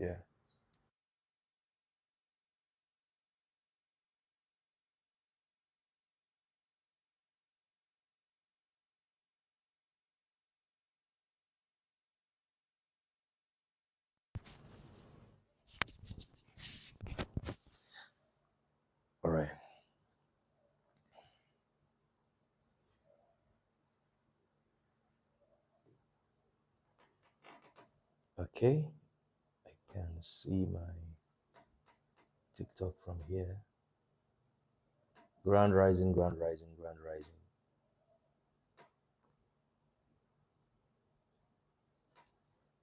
Yeah. All right. Okay. I can see my TikTok from here. Grand rising, grand rising, grand rising.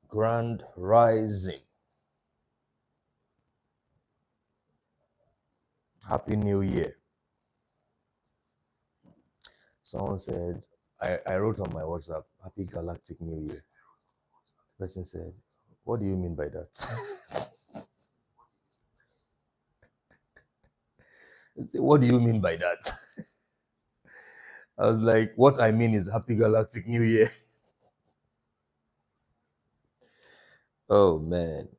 Grand rising. Happy New Year. Someone said, I wrote on my WhatsApp, Happy Galactic New Year. The person said, what do you mean by that? I said, what do you mean by that? I was like, what I mean is Happy Galactic New Year. Oh man.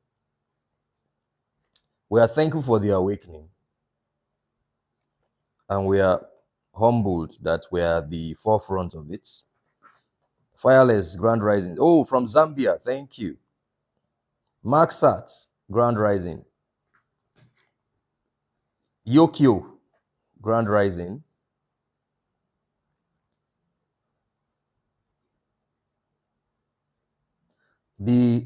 We are thankful for the awakening. And we are humbled that we are at the forefront of it. Fireless Grand Rising. Oh, from Zambia. Thank you. Mark Sat, Grand Rising. Yokio, Grand Rising. The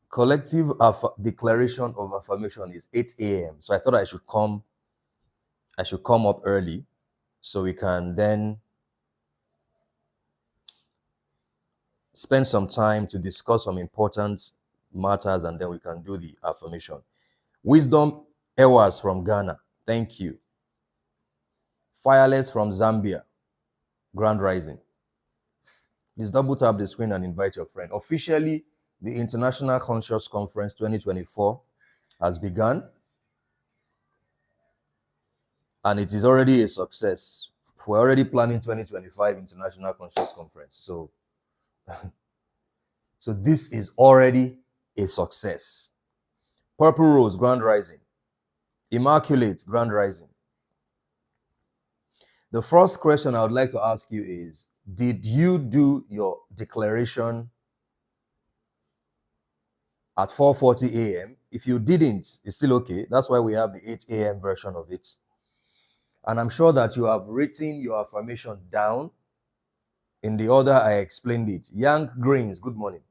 collective declaration of affirmation is 8 a.m. So I thought I should come up early so we can then spend some time to discuss some important matters and then we can do the affirmation. Wisdom Ewas from Ghana. Thank you. Fireless from Zambia. Grand Rising. Please double tap the screen and invite your friend. Officially, the International Conscious Conference 2024 has begun. And it is already a success. We're already planning 2025 International Conscious Conference. So this is already a success. Purple Rose, Grand Rising. Immaculate, Grand Rising. The first question I would like to ask you is, did you do your declaration at 4:40 a.m.? If you didn't, it's still okay. That's why we have the 8 a.m. version of it. And I'm sure that you have written your affirmation down in the order I explained it. Young Greens, good morning.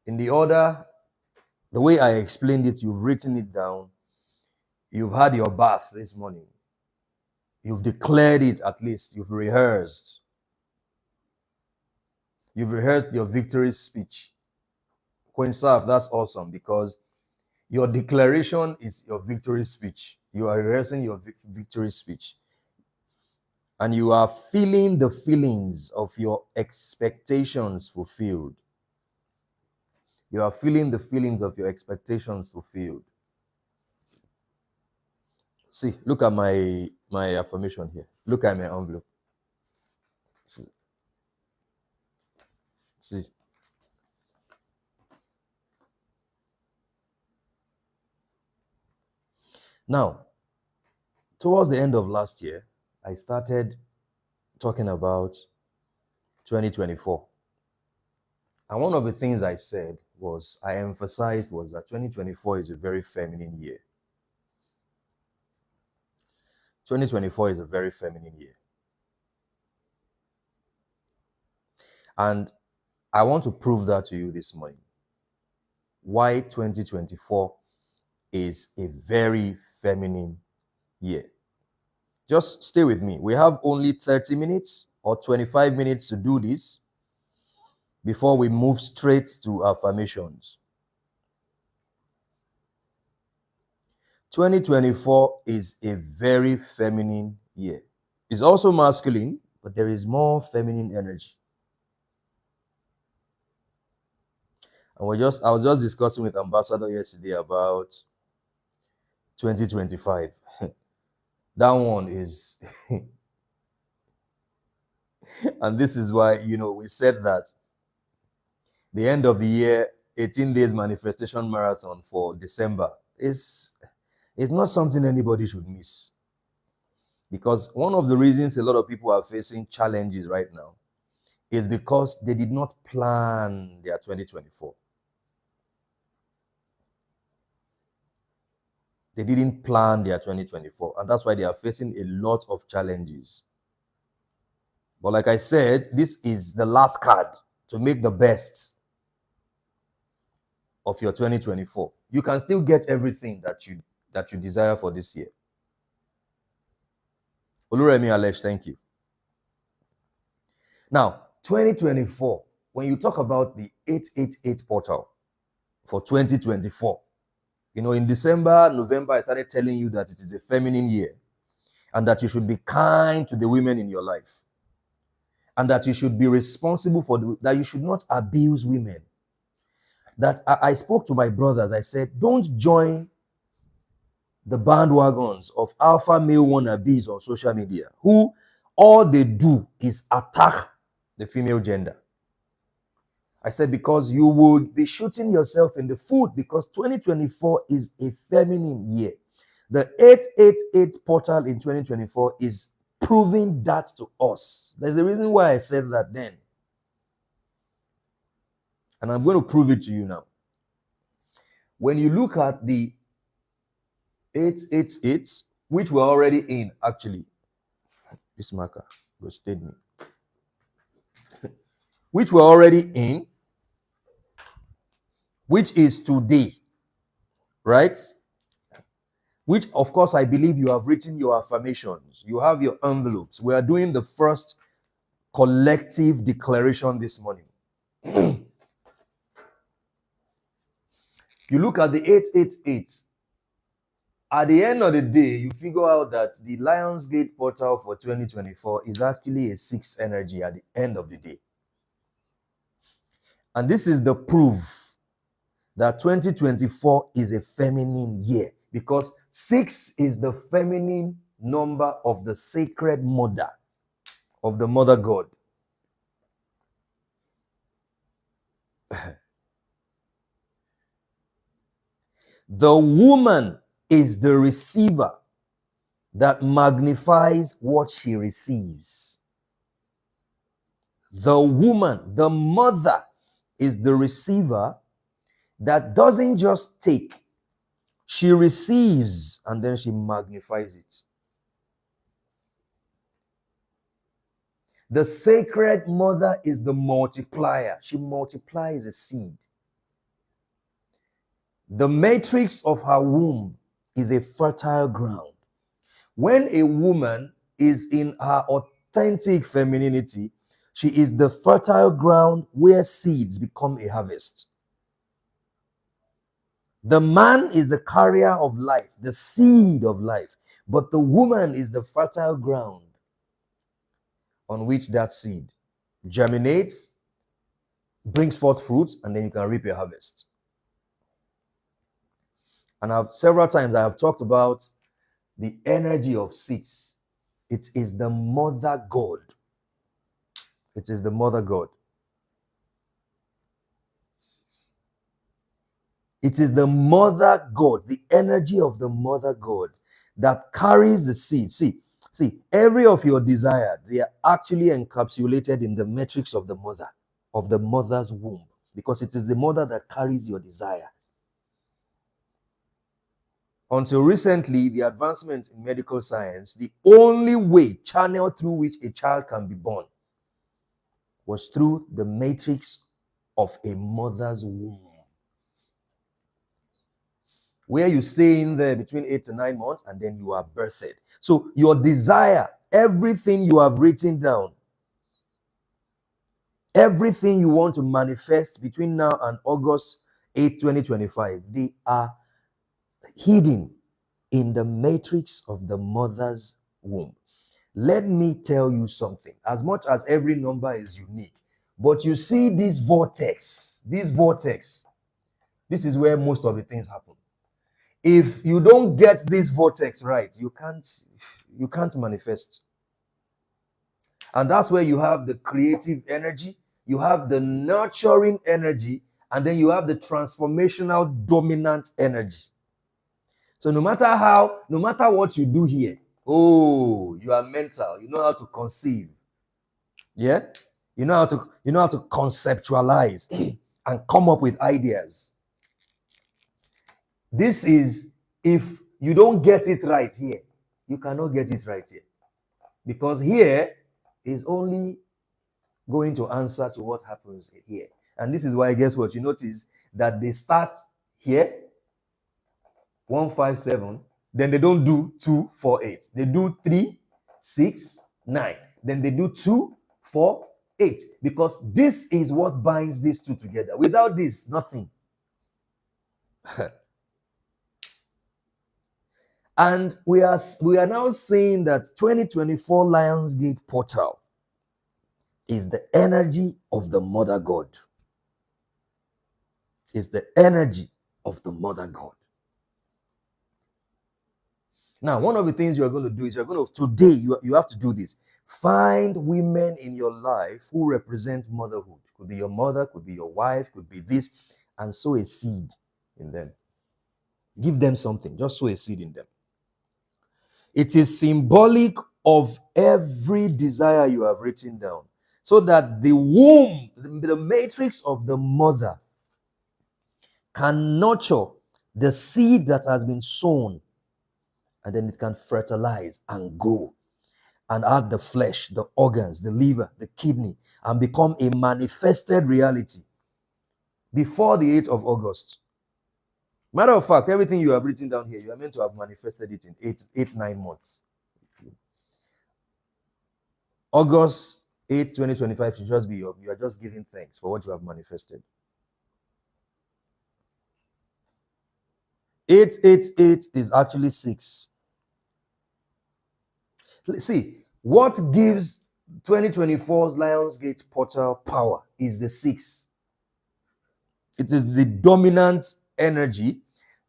In the order, the way I explained it, you've written it down. You've had your bath this morning. You've declared it at least. You've rehearsed. You've rehearsed your victory speech. Queen Saf, that's awesome because your declaration is your victory speech. You are rehearsing your victory speech. And you are feeling the feelings of your expectations fulfilled. You are feeling the feelings of your expectations fulfilled. See, look at my affirmation here. Look at my envelope. See. Now, towards the end of last year, I started talking about 2024. And one of the things I said was, I emphasized was that 2024 is a very feminine year. 2024 is a very feminine year. And I want to prove that to you this morning. Why 2024 is a very feminine year. Just stay with me. We have only 30 minutes or 25 minutes to do this before we move straight to affirmations. 2024 is a very feminine year. It's also masculine, but there is more feminine energy. And I was just discussing with Ambassador yesterday about 2025. That one is, and this is why, we said that The end of the year, 18 days manifestation marathon for December is not something anybody should miss. Because one of the reasons a lot of people are facing challenges right now is because they did not plan their 2024. They didn't plan their 2024, and that's why they are facing a lot of challenges. But like I said, this is the last card to make the best of your 2024. You can still get everything that you desire for this year. Oluremi Alesh, thank you. Now, 2024, when you talk about the 888 portal for 2024, in December, November, I started telling you that it is a feminine year and that you should be kind to the women in your life and that you should be responsible that you should not abuse women. That I spoke to my brothers. I said, don't join the bandwagons of alpha male wannabes on social media who all they do is attack the female gender. I said, because you would be shooting yourself in the foot, because 2024 is a feminine year. The 888 portal in 2024 is proving that to us. There's a reason why I said that then. And I'm going to prove it to you now. When you look at the 888, which we're already in, actually, this marker ghosted me, which we're already in, which is today, right? Which, of course, I believe you have written your affirmations. You have your envelopes. We are doing the first collective declaration this morning. You look at the 888. At the end of the day, you figure out that the Lionsgate portal for 2024 is actually a 6 energy at the end of the day. And this is the proof that 2024 is a feminine year, because 6 is the feminine number of the sacred mother, of the mother God. The woman is the receiver that magnifies what she receives. The woman, the mother, is the receiver that doesn't just take, she receives and then she magnifies it. The sacred mother is the multiplier. She multiplies a seed. The matrix of her womb is a fertile ground. When a woman is in her authentic femininity, she is the fertile ground where seeds become a harvest. The man is the carrier of life, the seed of life, but the woman is the fertile ground on which that seed germinates, brings forth fruit, and then you can reap a harvest. And several times I have talked about the energy of 6. It is the mother God. It is the mother God. It is the mother God, the energy of the mother God that carries the seed. See, every of your desire, they are actually encapsulated in the matrix of the mother, of the mother's womb, because it is the mother that carries your desire. Until recently, the advancement in medical science, the only way, channel through which a child can be born, was through the matrix of a mother's womb, where you stay in there between 8 to 9 months and then you are birthed. So your desire, everything you have written down, everything you want to manifest between now and August 8, 2025, they are hidden in the matrix of the mother's womb. Let me tell you something. As much as every number is unique, but you see this vortex, this is where most of the things happen. If you don't get this vortex right, you can't manifest. And that's where you have the creative energy, you have the nurturing energy, and then you have the transformational dominant energy. So no matter what you do here, oh, you are mental. You know how to conceive. Yeah? You know how to conceptualize and come up with ideas. This is, if you don't get it right here, you cannot get it right here. Because here is only going to answer to what happens here. And this is why, guess what? You notice that they start here, 1, 5, 7. Then they don't do 2, 4, 8. They do 3, 6, 9. Then they do 2, 4, 8. Because this is what binds these two together. Without this, nothing. And we are now saying that 2024 Lionsgate portal is the energy of the Mother God. It's the energy of the Mother God. Now, one of the things you're going to do is today you have to do this. Find women in your life who represent motherhood. Could be your mother, could be your wife, could be this, and sow a seed in them. Give them something. Just sow a seed in them. It is symbolic of every desire you have written down, so that the womb, the matrix of the mother, can nurture the seed that has been sown, and then it can fertilize and grow and add the flesh, the organs, the liver, the kidney, and become a manifested reality before the 8th of August. Matter of fact, everything you have written down here, you are meant to have manifested it in 9 months. August 8, 2025 should just be you are just giving thanks for what you have manifested. 888 is actually 6. See, what gives 2024's Lionsgate portal power is the 6. It is the dominant energy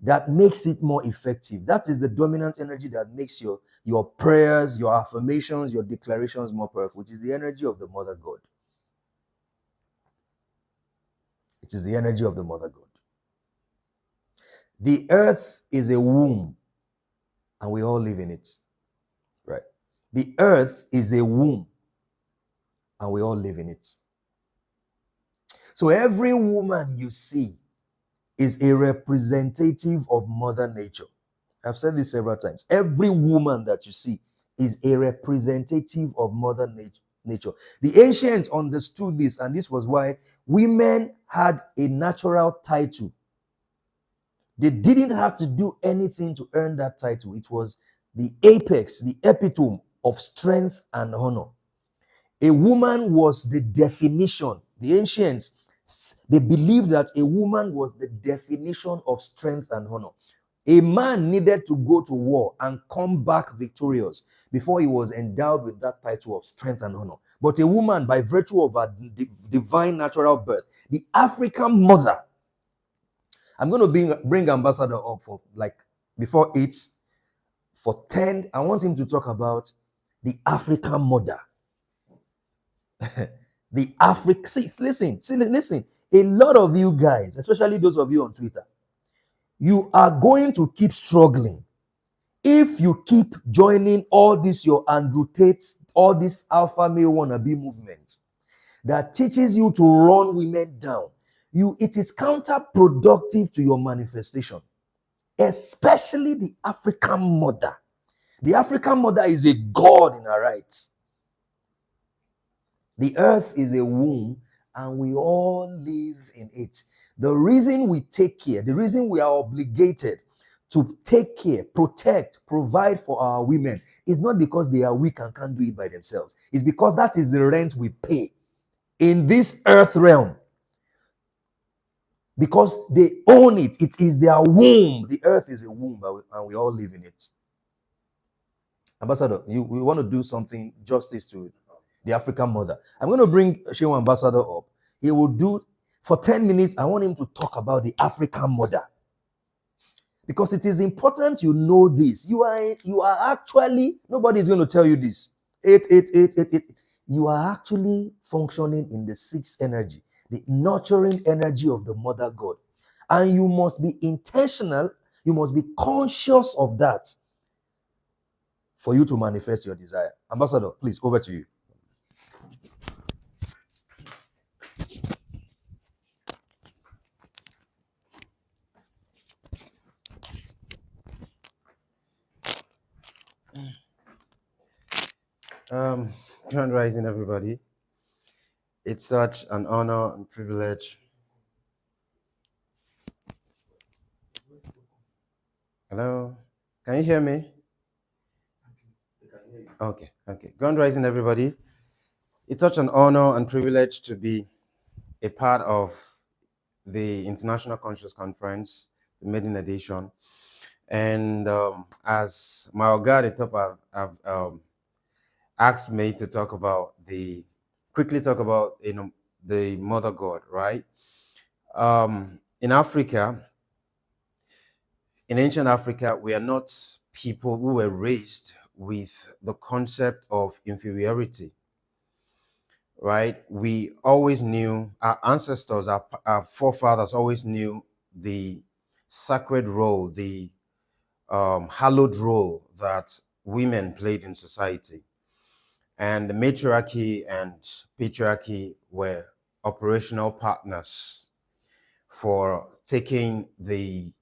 that makes it more effective. That is the dominant energy that makes your prayers, your affirmations, your declarations more powerful. It is the energy of the Mother God. It is the energy of the Mother God. The earth is a womb, and we all live in it. Right? The earth is a womb, and we all live in it. So every woman you see is a representative of Mother Nature. I've said this several times. Every woman that you see is a representative of Mother Nature. The ancients understood this, and this was why women had a natural title. They didn't have to do anything to earn that title. It was the apex, the epitome of strength and honor. A woman was the definition. The ancients, they believed that a woman was the definition of strength and honor. A man needed to go to war and come back victorious before he was endowed with that title of strength and honor. But a woman, by virtue of her divine natural birth, the African mother. I'm going to bring Ambassador up for before 8, for 10. I want him to talk about the African mother. Listen. A lot of you guys, especially those of you on Twitter, you are going to keep struggling if you keep joining all this your Andrew Tates, all this alpha male wannabe movement that teaches you to run women down. It is counterproductive to your manifestation, especially the African mother. The African mother is a god in her rights. The earth is a womb, and we all live in it. The reason we take care, the reason we are obligated to take care, protect, provide for our women is not because they are weak and can't do it by themselves. It's because that is the rent we pay in this earth realm. Because they own it. It is their womb. The earth is a womb, and we all live in it. Ambassador, we want to do something justice to the African mother. I'm going to bring Shehu Ambassador up. He will do, for 10 minutes, I want him to talk about the African mother. Because it is important you know this. You are actually, nobody is going to tell you this. 88888. you are actually functioning in the sixth energy, the nurturing energy of the mother God. And you must be intentional, you must be conscious of that for you to manifest your desire. Ambassador, please, over to you. Grand Rising, everybody. It's such an honor and privilege. Hello, can you hear me? Okay. Grand Rising, everybody. It's such an honor and privilege to be a part of the International Conscious Conference, the maiden edition. And as my Oga at the top have asked me to quickly talk about the Mother God, right? In Africa, in ancient Africa, we are not people who were raised with the concept of inferiority, right? We always knew, our ancestors, our forefathers always knew the sacred role, the hallowed role that women played in society. And the matriarchy and patriarchy were operational partners for taking the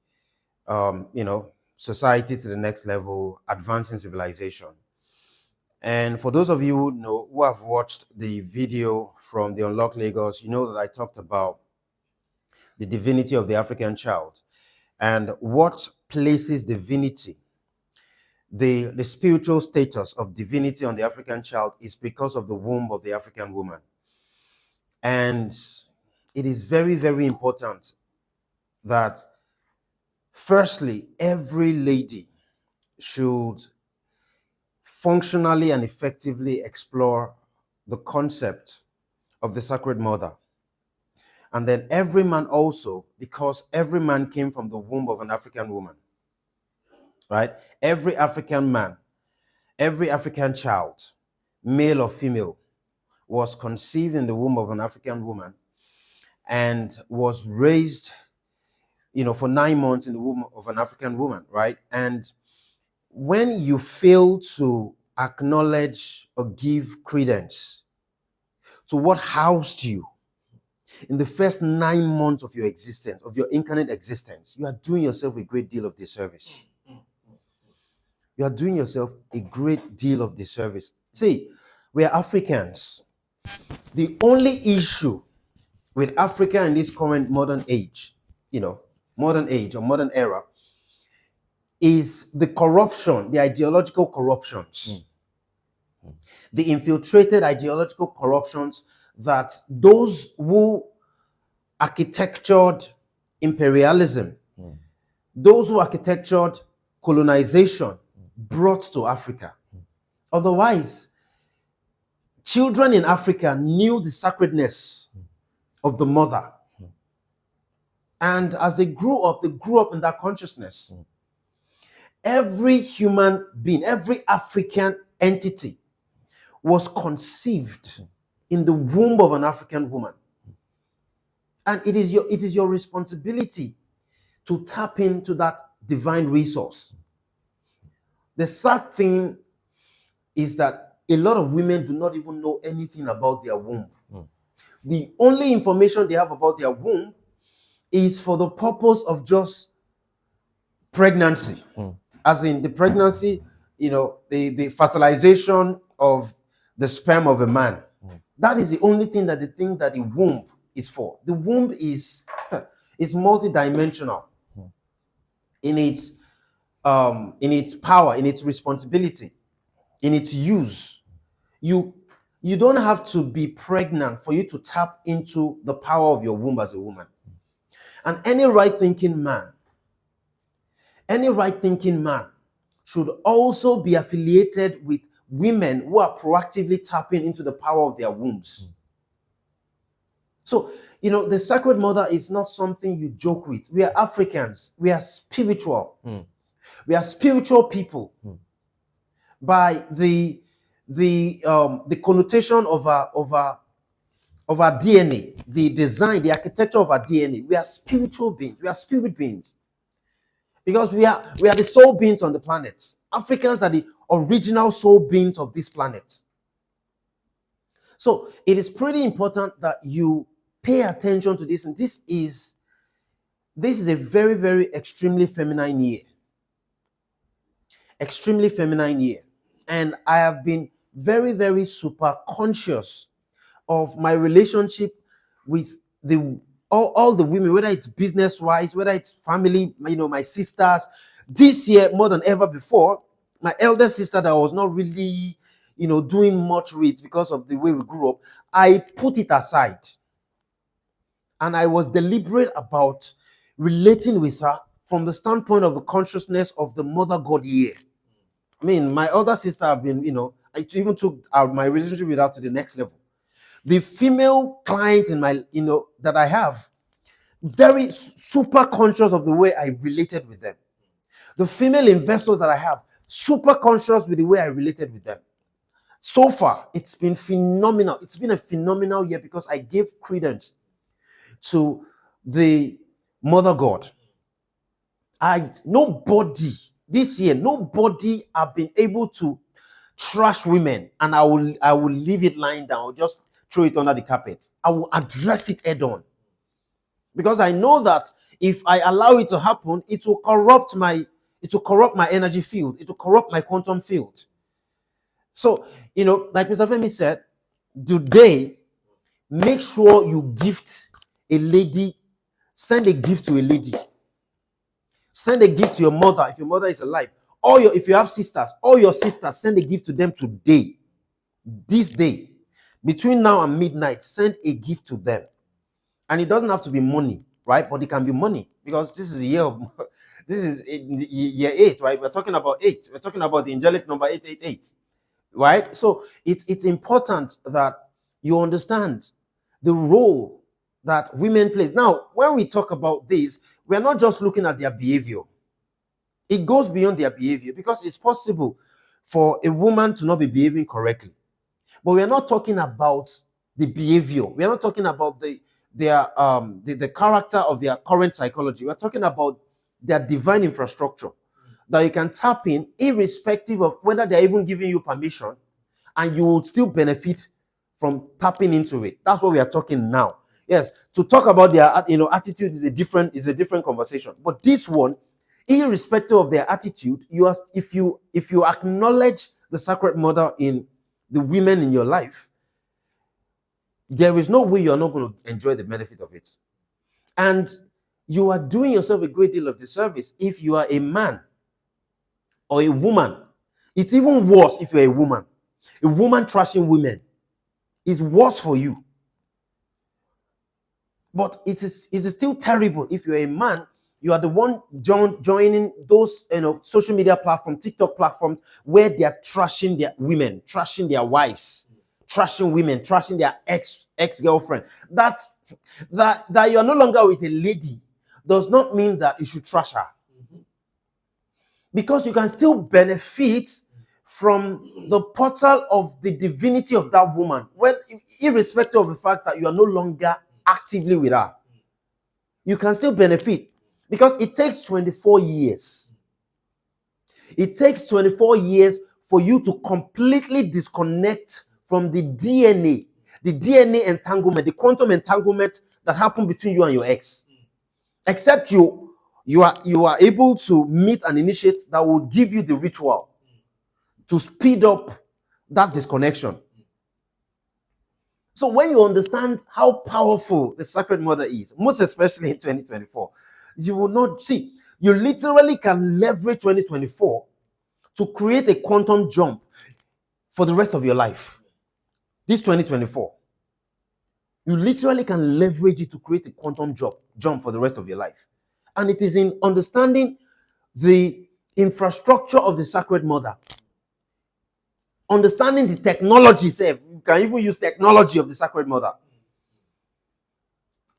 society to the next level, advancing civilization. And for those of you who have watched the video from the Unlock Lagos, you know that I talked about the divinity of the African child and what places divinity, the spiritual status of divinity on the African child is because of the womb of the African woman. And it is very, very important that firstly, every lady should functionally and effectively explore the concept of the Sacred Mother. And then every man also, because every man came from the womb of an African woman, right? Every African man, every African child, male or female, was conceived in the womb of an African woman and was raised, for 9 months in the womb of an African woman, right? And when you fail to acknowledge or give credence to what housed you in the first 9 months of your existence, of your incarnate existence, you are doing yourself a great deal of disservice. You are doing yourself a great deal of disservice. See, we are Africans. The only issue with Africa in this current modern age, modern age or modern era, is the corruption, the ideological corruptions, the infiltrated ideological corruptions that those who architectured imperialism, those who architectured colonization brought to Africa. Otherwise, children in Africa knew the sacredness of the mother. And as they grew up in that consciousness. Every human being, every African entity was conceived in the womb of an African woman. And it is your responsibility to tap into that divine resource. The sad thing is that a lot of women do not even know anything about their womb. The only information they have about their womb is for the purpose of just pregnancy. As in the pregnancy, the fertilization of the sperm of a man. That is the only thing that they think that the womb is for. The womb is multidimensional in its power, in its responsibility, in its use. You don't have to be pregnant for you to tap into the power of your womb as a woman. And any right-thinking man should also be affiliated with women who are proactively tapping into the power of their wombs. So, the Sacred Mother is not something you joke with. We are Africans. We are spiritual. We are spiritual people by the the connotation of our DNA, the design, the architecture of our DNA. We are spiritual beings. We are spirit beings because we are the soul beings on the planet. Africans are the original soul beings of this planet. So it is pretty important that you pay attention to this, and this is a very, very extremely feminine year. Extremely feminine year. And I have been very, very super conscious of my relationship with all the women, whether it's business wise, whether it's family, my sisters. This year, more than ever before, my elder sister that I was not really, doing much with because of the way we grew up, I put it aside. And I was deliberate about relating with her from the standpoint of the consciousness of the mother God year. I mean, my older sister have been, I even took my relationship with her to the next level. The female clients in my, that I have, very super conscious of the way I related with them. The female investors that I have, super conscious with the way I related with them. So far, it's been phenomenal. It's been a phenomenal year because I gave credence to the mother God. Nobody this year, nobody have been able to trash women, and I will leave it lying down. I'll just throw it under the carpet. I will address it head on, because I know that if I allow it to happen, it will corrupt my energy field. It will corrupt my quantum field. So, like Mr. Femi said, today, make sure you gift a lady, send a gift to a lady. Send a gift to your mother if your mother is alive. If you have sisters, all your sisters, send a gift to them today. This day. Between now and midnight, send a gift to them. And it doesn't have to be money, right? But it can be money, because this is year 8, right? We're talking about 8. We're talking about the angelic number 888, right? So it's important that you understand the role that women play. Now, when we talk about this, we're not just looking at their behavior. It goes beyond their behavior, because it's possible for a woman to not be behaving correctly. But we're not talking about the behavior. We're not talking about the character of their current psychology. We're talking about their divine infrastructure that you can tap in, irrespective of whether they're even giving you permission, and you will still benefit from tapping into it. That's what we are talking now. Yes, to talk about their attitude is a different conversation. But this one, irrespective of their attitude, if you acknowledge the Sacred Mother in the women in your life, there is no way you're not going to enjoy the benefit of it. And you are doing yourself a great deal of disservice if you are a man or a woman. It's even worse if you're a woman. A woman trashing women is worse for you. But it is still terrible if you're a man. You are the one joining those social media platforms, TikTok platforms, where they are trashing their women, trashing their wives, trashing women, trashing their ex-girlfriend. That you are no longer with a lady does not mean that you should trash her. Because you can still benefit from the portal of the divinity of that woman, irrespective of the fact that you are no longer actively with her. You can still benefit, because it takes 24 years. It takes 24 years for you to completely disconnect from the DNA entanglement, the quantum entanglement that happened between you and your ex. Except you are able to meet and initiate that will give you the ritual to speed up that disconnection. So when you understand how powerful the Sacred Mother is, most especially in 2024, you will not see. You literally can leverage 2024 to create a quantum jump for the rest of your life. This 2024. You literally can leverage it to create a quantum jump for the rest of your life. And it is in understanding the infrastructure of the Sacred Mother, understanding the technology itself. You can even use technology of the Sacred Mother.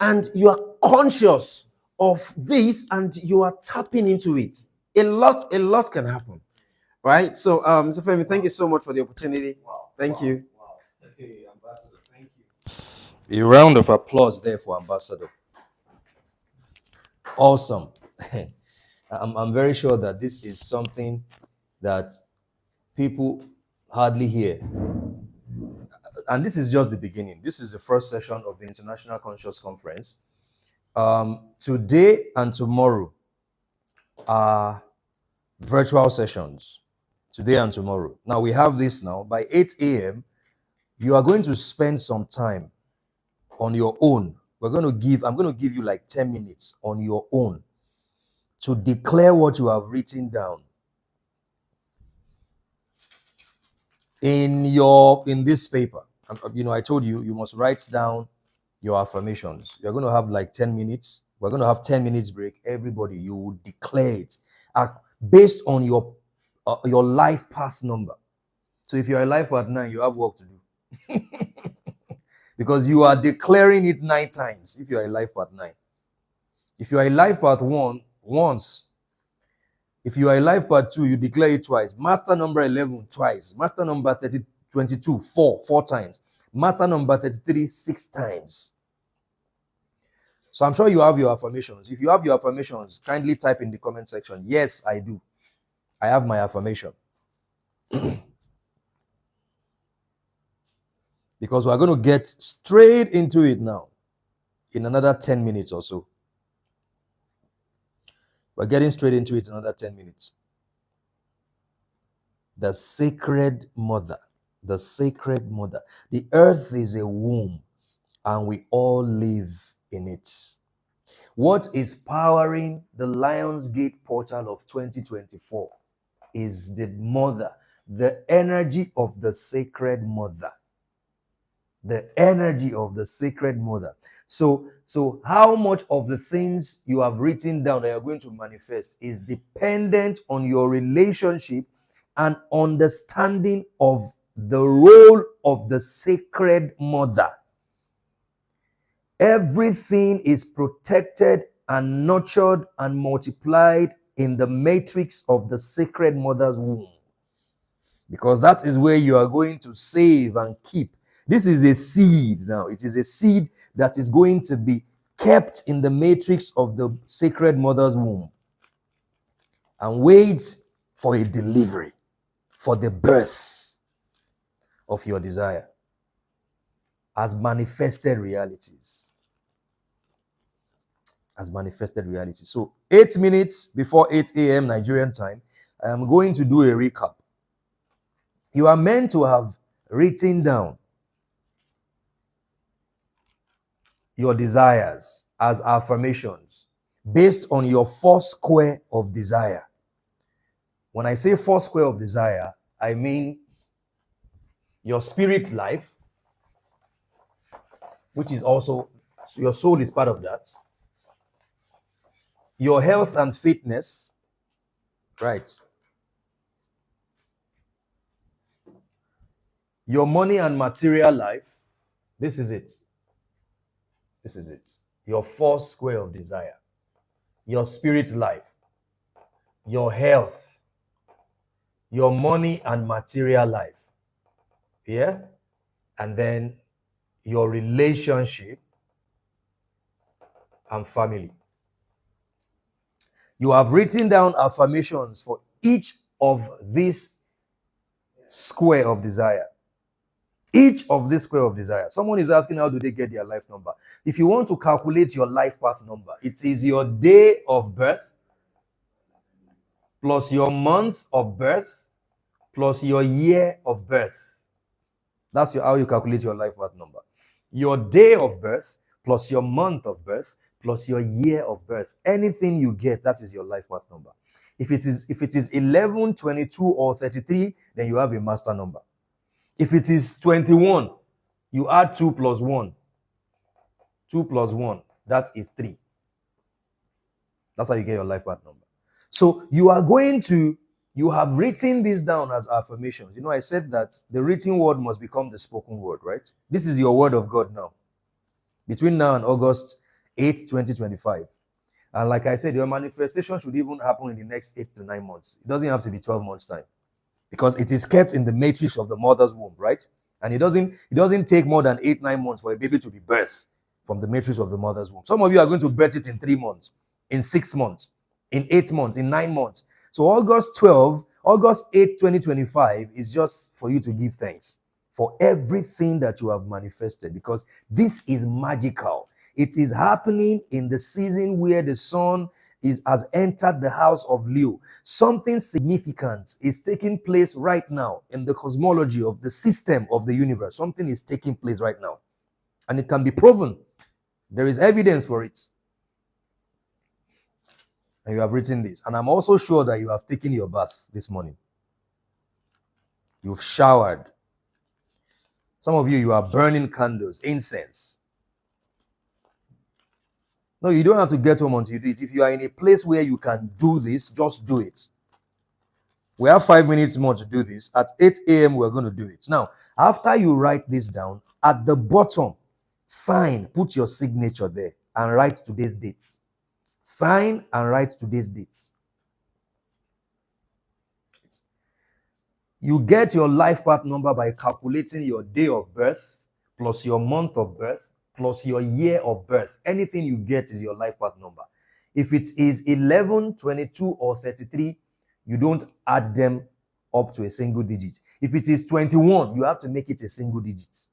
And you are conscious of this and you are tapping into it. A lot can happen. Right? So, Mr. Femi, thank you so much for the opportunity. Thank you. Wow. Okay, Ambassador, thank you. A round of applause there for Ambassador. Awesome. I'm very sure that this is something that people hardly hear. And this is just the beginning. This is the first session of the International Conscious Conference. Today and tomorrow are virtual sessions. Today and tomorrow. Now we have this now. By 8 a.m., you are going to spend some time on your own. I'm going to give you like 10 minutes on your own to declare what you have written down in this paper. I told you must write down your affirmations. You're going to have like 10 minutes. We're going to have 10 minutes break. Everybody, you will declare it based on your life path number. So if you're a life path 9, you have work to do. Because you are declaring it 9 times if you are a life path 9. If you are a life path 1, once. If you are a life path 2, you declare it twice. Master number 11, twice. Master number 22, 4 times. Master number 33, 6 times. So I'm sure you have your affirmations. If you have your affirmations, kindly type in the comment section, yes, I do. I have my affirmation. Because we're going to get straight into it now in another 10 minutes or so. We're getting straight into it in another 10 minutes. The sacred mother. The sacred mother. The earth is a womb and we all live in it. What is powering the Lionsgate portal of 2024 is the mother, the energy of the sacred mother. The energy of the sacred mother. So how much of the things you have written down that you're going to manifest is dependent on your relationship and understanding of the role of the sacred mother. Everything is protected and nurtured and multiplied in the matrix of the sacred mother's womb. Because that is where you are going to save and keep. This is a seed now. It is a seed that is going to be kept in the matrix of the sacred mother's womb and waits for a delivery, for the birth of your desire as manifested realities. As manifested realities. So 8 minutes before 8 a.m. Nigerian time, I am going to do a recap. You are meant to have written down your desires as affirmations based on your 4 square of desire. When I say 4 square of desire, I mean your spirit life, which is also, your soul is part of that. Your health and fitness, right? Your money and material life, this is it. This is it. Your 4 square of desire. Your spirit life. Your health. Your money and material life. Yeah? And then your relationship and family. You have written down affirmations for each of these square of desire. Each of this square of desire. Someone is asking, how do they get their life number? If you want to calculate your life path number, it is your day of birth plus your month of birth plus your year of birth. That's how you calculate your life path number. Your day of birth plus your month of birth plus your year of birth. Anything you get, that is your life path number. If it is 11, 22, or 33, then you have a master number. If it is 21, you add 2 plus 1. 2 plus 1, that is 3. That's how you get your life path number. So you have written this down as affirmations. You know, I said that the written word must become the spoken word, right? This is your word of God now. Between now and August 8, 2025. And like I said, your manifestation should even happen in the next 8 to 9 months. It doesn't have to be 12 months' time. because it is kept in the matrix of the mother's womb, right? And it doesn't take more than 8-9 months for a baby to be birthed from the matrix of the mother's womb. Some of you are going to birth it in 3 months, in 6 months, in 8 months, in 9 months. So August 8th, 2025 is just for you to give thanks for everything that you have manifested, because this is magical. It is happening in the season where the sun has entered the house of Leo. Something significant is taking place right now in the cosmology of the system of the universe. Something is taking place right now, and it can be proven. There is evidence for it. And you have written this. And I'm also sure that you have taken your bath this morning. You've showered. Some of you are burning candles, incense. No, you don't have to get home until you do it. If you are in a place where you can do this, just do it. We have 5 minutes more to do this. At 8 a.m., we're going to do it. Now, after you write this down, at the bottom, sign, put your signature there, and write today's date. Sign and write today's date. You get your life path number by calculating your day of birth, plus your month of birth, plus your year of birth. Anything you get is your life path number. If it is 11, 22, or 33, you don't add them up to a single digit. If it is 21, you have to make it a single digit.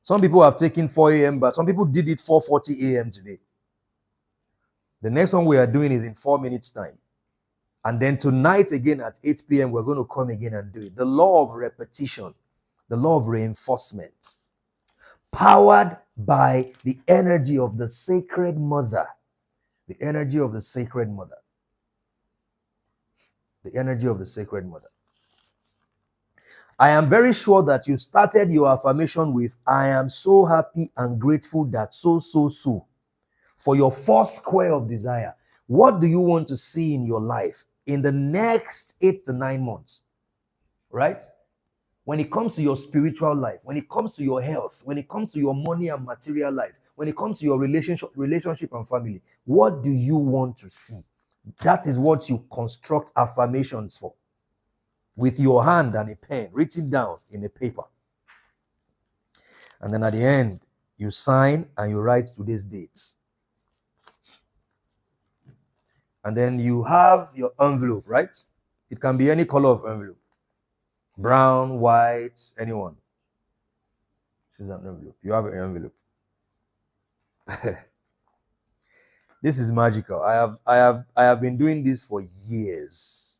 Some people have taken 4 a.m., but some people did it 4:40 a.m. today. The next one we are doing is in 4 minutes' time. And then tonight again at 8 p.m., we're going to come again and do it. The law of repetition, the law of reinforcement, powered by the energy of the sacred mother. The energy of the sacred mother. The energy of the sacred mother. I am very sure that you started your affirmation with, I am so happy and grateful that so. For your first square of desire. What do you want to see in your life in the next 8 to 9 months? Right? When it comes to your spiritual life, when it comes to your health, when it comes to your money and material life, when it comes to your relationship and family, what do you want to see? That is what you construct affirmations for. With your hand and a pen, write it down in a paper. And then at the end, you sign and you write today's dates. And then you have your envelope, right? It can be any color of envelope. Brown, white, anyone. This is an envelope. You have an envelope. This is magical. I have been doing this for years.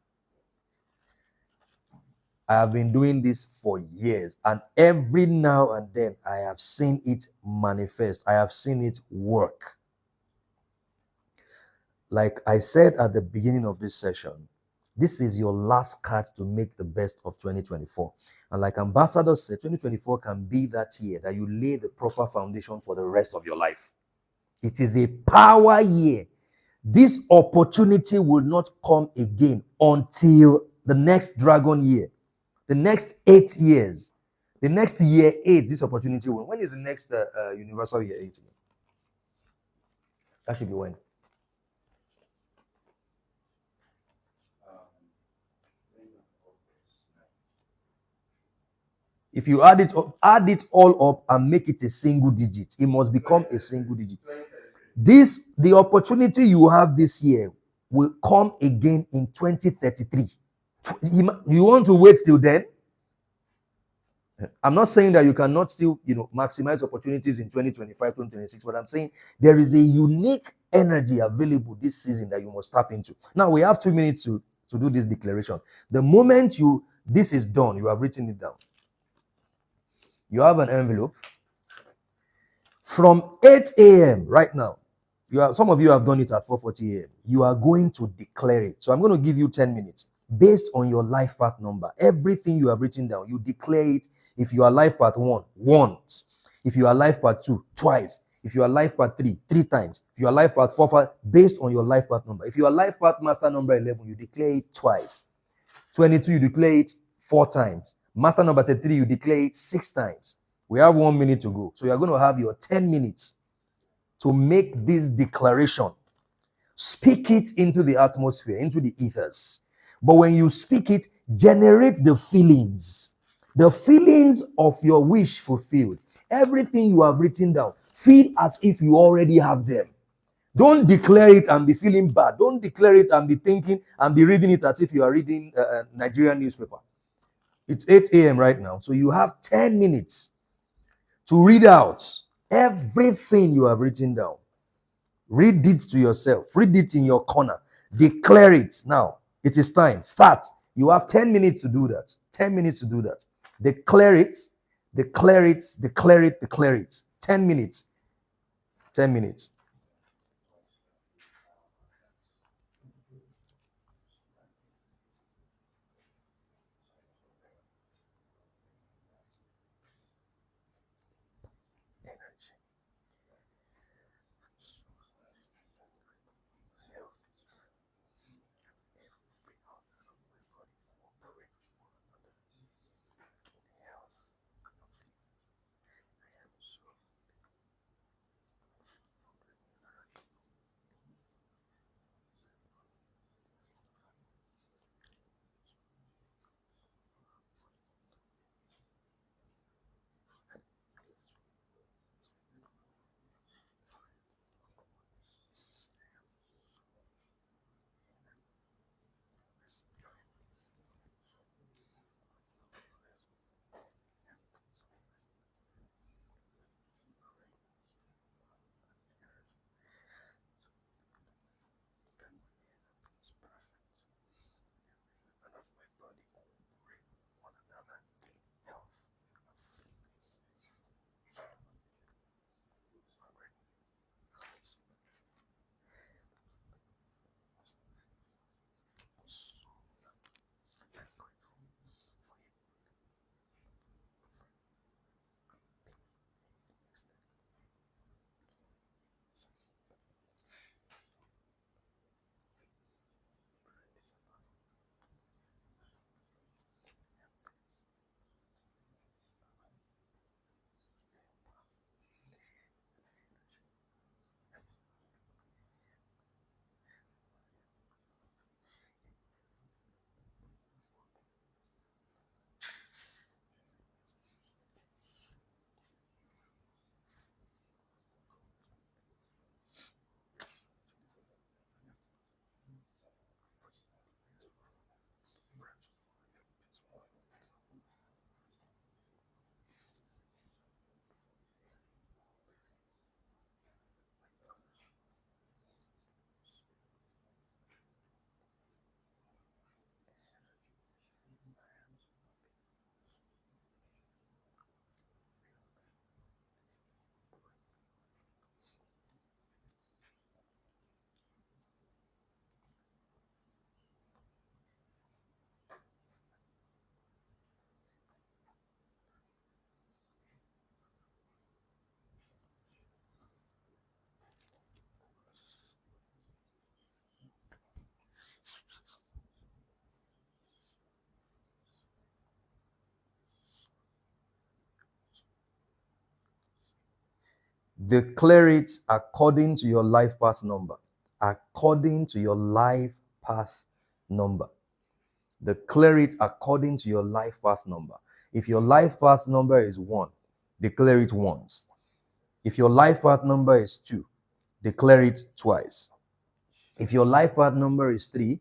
I have been doing this for years, and every now and then I have seen it manifest. I have seen it work. Like I said at the beginning of this session, this is your last card to make the best of 2024. And like Ambassador said, 2024 can be that year that you lay the proper foundation for the rest of your life. It is a power year. This opportunity will not come again until the next dragon year. The next 8 years. The next year 8, this opportunity will. When is the next universal year 8? That should be when? If you add it all up and make it a single digit, it must become a single digit. The opportunity you have this year will come again in 2033. You want to wait till then? I'm not saying that you cannot still, maximize opportunities in 2025, 2026, but I'm saying there is a unique energy available this season that you must tap into. Now, we have 2 minutes to do this declaration. The moment this is done, you have written it down. You have an envelope. From 8 a.m. right now, some of you have done it at 4:40 a.m. You are going to declare it. So I'm going to give you 10 minutes. Based on your life path number, everything you have written down, you declare it. If you are life path 1, once. If you are life path 2, twice. If you are life path 3, 3 times. If you are life path 4, 5, based on your life path number. If you are life path master number 11, you declare it twice. 22, you declare it 4 times. Master number 33, you declare it 6 times. We have 1 minute to go. So you are going to have your 10 minutes to make this declaration. Speak it into the atmosphere, into the ethers. But when you speak it, generate the feelings. The feelings of your wish fulfilled. Everything you have written down, feel as if you already have them. Don't declare it and be feeling bad. Don't declare it and be thinking and be reading it as if you are reading a Nigerian newspaper. It's 8 a.m. right now, so you have 10 minutes to read out everything you have written down. Read it to yourself. Read it in your corner. Declare it. Now, it is time. Start. You have 10 minutes to do that. 10 minutes to do that. Declare it. Declare it. Declare it. Declare it. 10 minutes. 10 minutes. Declare it according to your life path number. According to your life path number. Declare it according to your life path number. If your life path number is 1, declare it once. If your life path number is 2, declare it twice. If your life path number is 3,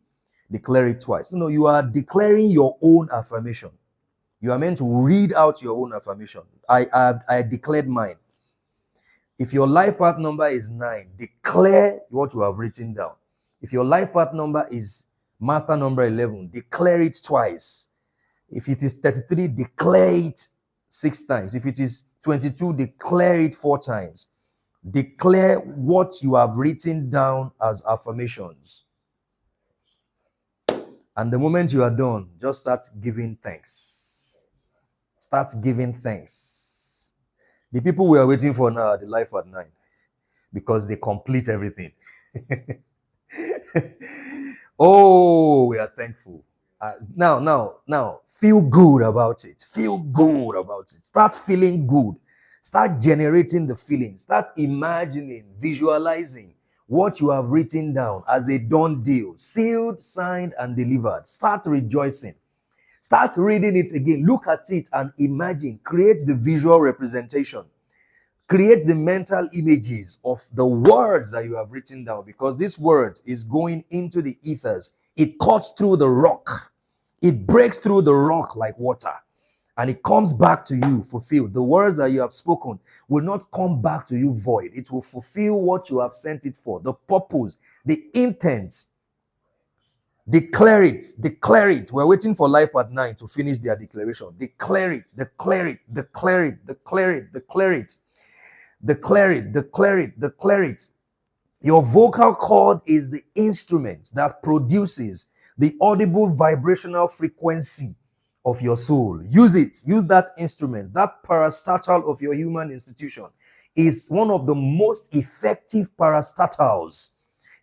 declare it twice. No, you are declaring your own affirmation. You are meant to read out your own affirmation. I declared mine. If your life path number is 9, declare what you have written down. If your life path number is master number 11, declare it twice. If it is 33, declare it 6 times. If it is 22, declare it 4 times. Declare what you have written down as affirmations. And the moment you are done, just start giving thanks. Start giving thanks. The people we are waiting for now are the life at 9 because they complete everything. Oh, we are thankful. Now, feel good about it. Feel good about it. Start feeling good. Start generating the feeling. Start imagining, visualizing what you have written down as a done deal, sealed, signed, and delivered. Start rejoicing. Start reading it again. Look at it and imagine. Create the visual representation. Create the mental images of the words that you have written down, because this word is going into the ethers. It cuts through the rock. It breaks through the rock like water, and it comes back to you fulfilled. The words that you have spoken will not come back to you void. It will fulfill what you have sent it for, the purpose, the intent. Declare it. Declare it. We're waiting for Life at 9 to finish their declaration. Declare it. Declare it. Declare it. Declare it. Declare it. Declare it. Declare it. Declare it. Your vocal cord is the instrument that produces the audible vibrational frequency of your soul. Use it. Use that instrument. That parastatal of your human institution is one of the most effective parastatals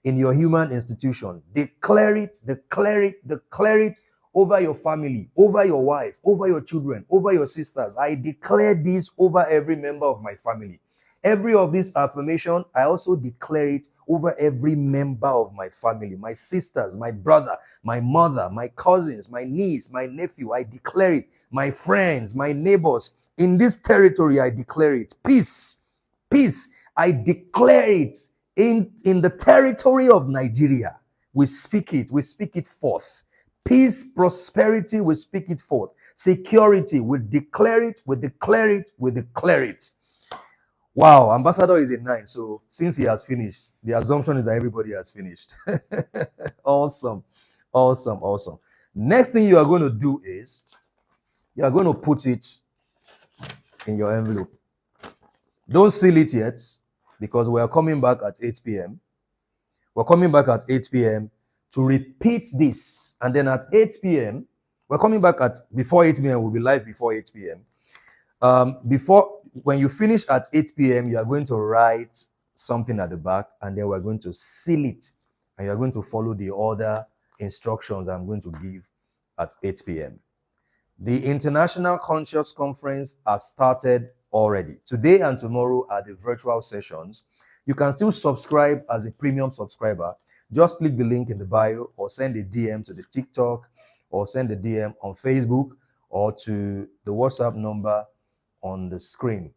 in your human institution. Declare it, declare it, declare it over your family, over your wife, over your children, over your sisters. I declare this over every member of my family. Every of these affirmation, I also declare it over every member of my family, my sisters, my brother, my mother, my cousins, my niece, my nephew. I declare it. My friends, my neighbors. In this territory, I declare it. Peace, peace. I declare it in the territory of Nigeria. We speak it forth. Peace, prosperity, we speak it forth. Security, we declare it, we declare it, we declare it. Wow, Ambassador is a 9. So since he has finished, the assumption is that everybody has finished. Awesome. Awesome. Awesome. Next thing you are going to do is you are going to put it in your envelope. Don't seal it yet, because we are coming back at 8 p.m. We're coming back at 8 p.m. to repeat this. And then at 8 p.m., we're coming back before 8 p.m. We'll be live before 8 p.m. When you finish at 8 p.m., you are going to write something at the back, and then we're going to seal it. And you're going to follow the other instructions I'm going to give at 8 p.m. The International Conscious Conference has started already. Today and tomorrow are the virtual sessions. You can still subscribe as a premium subscriber. Just click the link in the bio, or send a DM to the TikTok, or send a DM on Facebook, or to the WhatsApp number on the screen.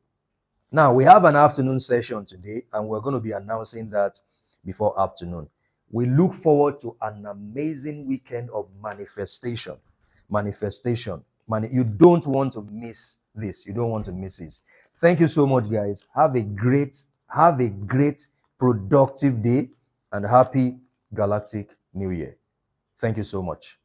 Now, we have an afternoon session today, and we're going to be announcing that before afternoon. We look forward to an amazing weekend of manifestation. You don't want to miss this. You don't want to miss this. Thank you so much, guys. Have a great, productive day, and happy Galactic New Year. Thank you so much.